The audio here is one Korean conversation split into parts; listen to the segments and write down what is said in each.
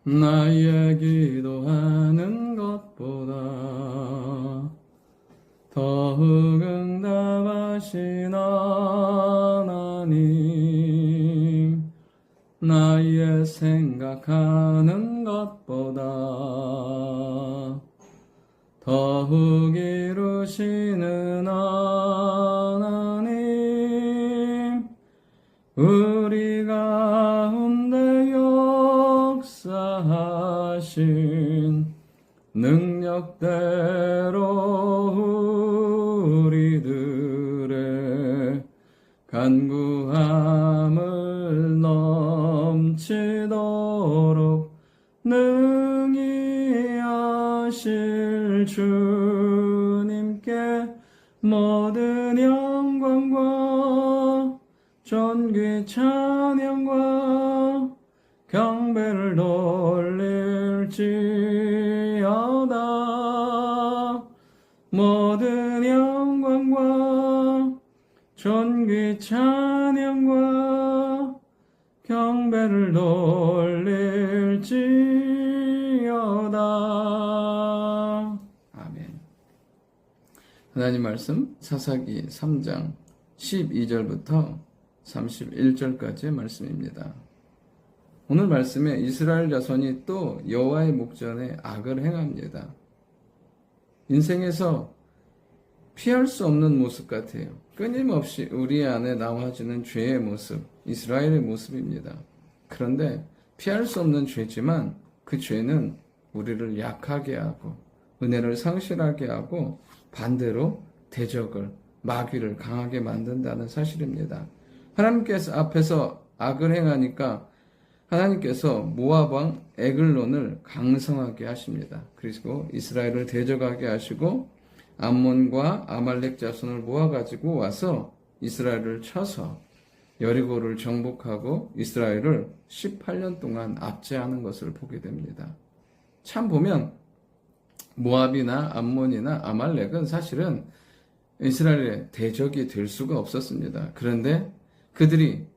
나의 기도하는 것보다 더욱 응답하신 하나님, 나의 생각하는 것보다 더욱 이루시는 하나님, 우리 가운데 역사하신 능력대로 우리들의 간구함을 넘치도록 능히 하실 주님께 모든 영광과 존귀 찬양과 경배를 돌릴지어다. 모든 영광과 존귀 찬양과 경배를 돌릴지어다. 아멘. 하나님 말씀 사사기 3장 12절부터 31절까지의 말씀입니다. 오늘 말씀에 이스라엘 자손이 또 여호와의 목전에 악을 행합니다. 인생에서 피할 수 없는 모습 같아요. 끊임없이 우리 안에 나와지는 죄의 모습, 이스라엘의 모습입니다. 그런데 피할 수 없는 죄지만 그 죄는 우리를 약하게 하고 은혜를 상실하게 하고 반대로 대적을, 마귀를 강하게 만든다는 사실입니다. 하나님께서 앞에서 악을 행하니까 하나님께서 모압 왕 에글론을 강성하게 하십니다. 그리고 이스라엘을 대적하게 하시고 암몬과 아말렉 자손을 모아가지고 와서 이스라엘을 쳐서 여리고를 정복하고 이스라엘을 18년 동안 압제하는 것을 보게 됩니다. 참 보면 모압이나 암몬이나 아말렉은 사실은 이스라엘의 대적이 될 수가 없었습니다. 그런데 그들이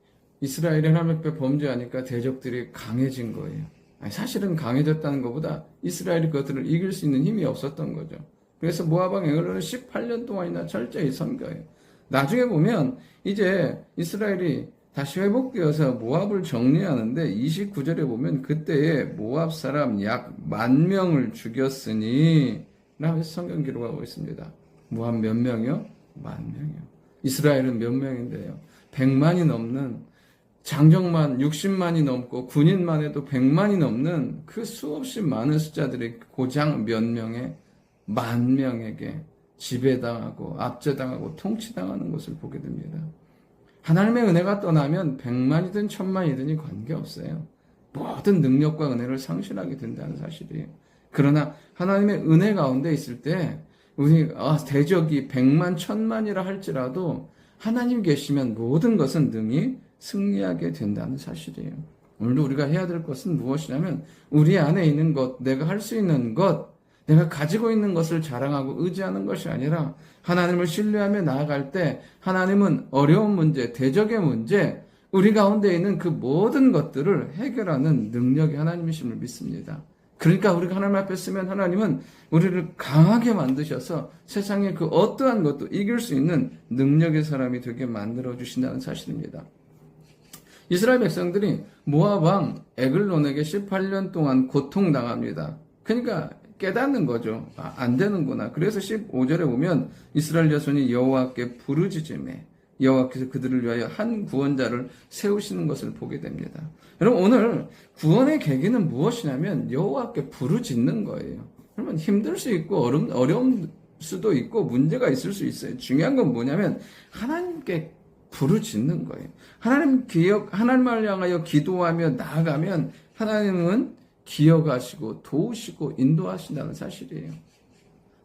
이스라엘이 하나님 앞에 범죄하니까 대적들이 강해진 거예요. 사실은 강해졌다는 것보다 이스라엘이 그것들을 이길 수 있는 힘이 없었던 거죠. 그래서 모압 왕 에글론을 18년 동안이나 철저히 섬겨요. 나중에 보면 이제 이스라엘이 다시 회복되어서 모압을 정리하는데 29절에 보면 그때에 모압 사람 약 10,000명을 죽였으니 라고 해서 성경 기록하고 있습니다. 모압 몇 명이요? 10,000명이요. 이스라엘은 몇 명인데요? 100만이 넘는, 장정만 60만이 넘고 군인만 해도 100만이 넘는 그 수없이 많은 숫자들이 고장 몇 명의 10,000명에게 지배당하고 압제당하고 통치당하는 것을 보게 됩니다. 하나님의 은혜가 떠나면 100만이든 1000만이든이 관계없어요. 모든 능력과 은혜를 상실하게 된다는 사실이에요. 그러나 하나님의 은혜 가운데 있을 때 우리 대적이 100만, 1000만이라 할지라도 하나님 계시면 모든 것은 능히 승리하게 된다는 사실이에요. 오늘도 우리가 해야 될 것은 무엇이냐면 우리 안에 있는 것, 내가 할 수 있는 것, 내가 가지고 있는 것을 자랑하고 의지하는 것이 아니라 하나님을 신뢰하며 나아갈 때 하나님은 어려운 문제, 대적의 문제, 우리 가운데 있는 그 모든 것들을 해결하는 능력이 하나님이심을 믿습니다. 그러니까 우리가 하나님 앞에 서면 하나님은 우리를 강하게 만드셔서 세상의 그 어떠한 것도 이길 수 있는 능력의 사람이 되게 만들어 주신다는 사실입니다. 이스라엘 백성들이 모압 왕 에글론에게 18년 동안 고통당합니다. 그러니까 깨닫는 거죠. 안 되는구나. 그래서 15절에 보면 이스라엘 자손이 여호와께 부르짖으매 여호와께서 그들을 위하여 한 구원자를 세우시는 것을 보게 됩니다. 여러분, 오늘 구원의 계기는 무엇이냐면 여호와께 부르짖는 거예요. 여러분, 힘들 수 있고 어려운 수도 있고 문제가 있을 수 있어요. 중요한 건 뭐냐면 하나님께 부르짖는 거예요. 하나님을 향하여 기도하며 나아가면 하나님은 기억하시고 도우시고 인도하신다는 사실이에요.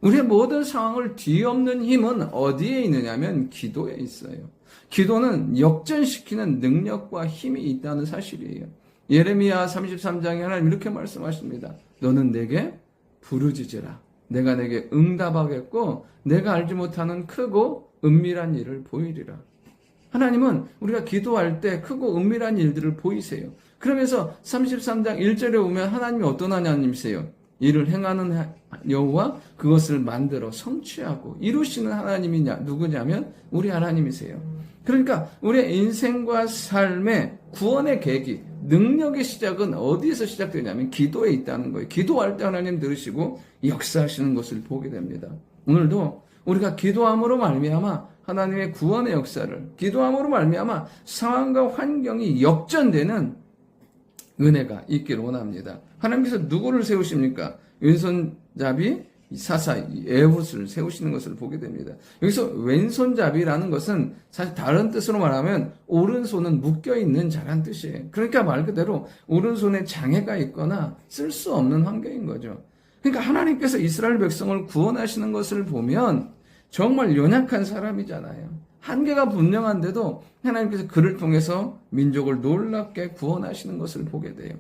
우리의 모든 상황을 뒤엎는 힘은 어디에 있느냐면 기도에 있어요. 기도는 역전시키는 능력과 힘이 있다는 사실이에요. 예레미야 33장에 하나님 이렇게 말씀하십니다. 너는 내게 부르짖으라. 내가 내게 응답하겠고 내가 알지 못하는 크고 은밀한 일을 보이리라. 하나님은 우리가 기도할 때 크고 은밀한 일들을 보이세요. 그러면서 33장 1절에 보면 하나님이 어떤 하나님이세요? 이를 행하는 여호와 그것을 만들어 성취하고 이루시는 하나님이 누구냐면 우리 하나님이세요. 그러니까 우리의 인생과 삶의 구원의 계기, 능력의 시작은 어디에서 시작되냐면 기도에 있다는 거예요. 기도할 때 하나님 들으시고 역사하시는 것을 보게 됩니다. 오늘도 우리가 기도함으로 말미암아 하나님의 구원의 역사를, 기도함으로 말미암아 상황과 환경이 역전되는 은혜가 있기를 원합니다. 하나님께서 누구를 세우십니까? 왼손잡이 사사 에훗을 세우시는 것을 보게 됩니다. 여기서 왼손잡이라는 것은 사실 다른 뜻으로 말하면 오른손은 묶여있는 자란 뜻이에요. 그러니까 말 그대로 오른손에 장애가 있거나 쓸 수 없는 환경인 거죠. 그러니까 하나님께서 이스라엘 백성을 구원하시는 것을 보면 정말 연약한 사람이잖아요. 한계가 분명한데도 하나님께서 그를 통해서 민족을 놀랍게 구원하시는 것을 보게 돼요.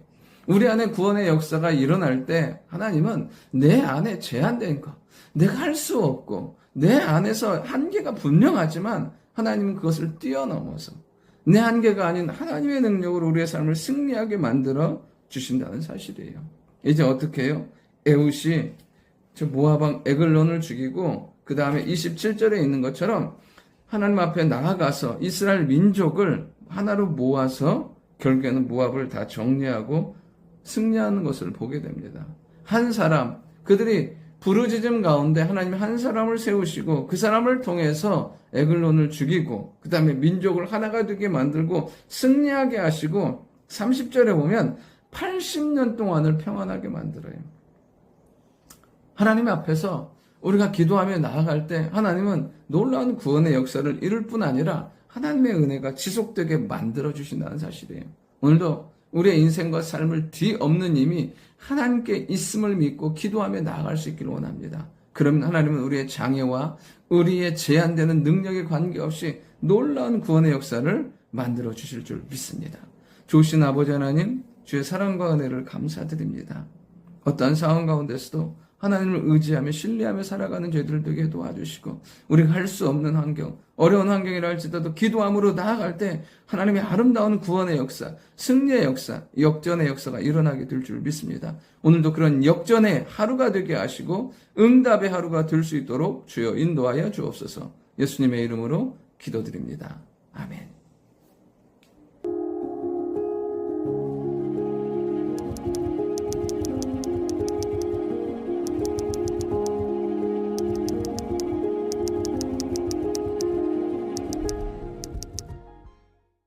우리 안에 구원의 역사가 일어날 때 하나님은 내 안에 제한된 것, 내가 할 수 없고 내 안에서 한계가 분명하지만 하나님은 그것을 뛰어넘어서 내 한계가 아닌 하나님의 능력으로 우리의 삶을 승리하게 만들어 주신다는 사실이에요. 이제 어떻게 해요? 에훗이 저 모압왕 에글론을 죽이고 그 다음에 27절에 있는 것처럼 하나님 앞에 나아가서 이스라엘 민족을 하나로 모아서 결국에는 모압을 다 정리하고 승리하는 것을 보게 됩니다. 한 사람, 그들이 부르짖음 가운데 하나님이 한 사람을 세우시고 그 사람을 통해서 에글론을 죽이고 그 다음에 민족을 하나가 되게 만들고 승리하게 하시고 30절에 보면 80년 동안을 평안하게 만들어요. 하나님 앞에서 우리가 기도하며 나아갈 때 하나님은 놀라운 구원의 역사를 이룰 뿐 아니라 하나님의 은혜가 지속되게 만들어 주신다는 사실이에요. 오늘도 우리의 인생과 삶을 뒤엎는 힘이 하나님께 있음을 믿고 기도하며 나아갈 수 있기를 원합니다. 그러면 하나님은 우리의 장애와 우리의 제한되는 능력에 관계없이 놀라운 구원의 역사를 만들어 주실 줄 믿습니다. 좋으신 아버지 하나님, 주의 사랑과 은혜를 감사드립니다. 어떠한 상황 가운데서도 하나님을 의지하며 신뢰하며 살아가는 저희들 되게 도와주시고 우리가 할 수 없는 환경, 어려운 환경이라 할지라도 기도함으로 나아갈 때 하나님의 아름다운 구원의 역사, 승리의 역사, 역전의 역사가 일어나게 될 줄 믿습니다. 오늘도 그런 역전의 하루가 되게 하시고 응답의 하루가 될 수 있도록 주여 인도하여 주옵소서. 예수님의 이름으로 기도드립니다. 아멘.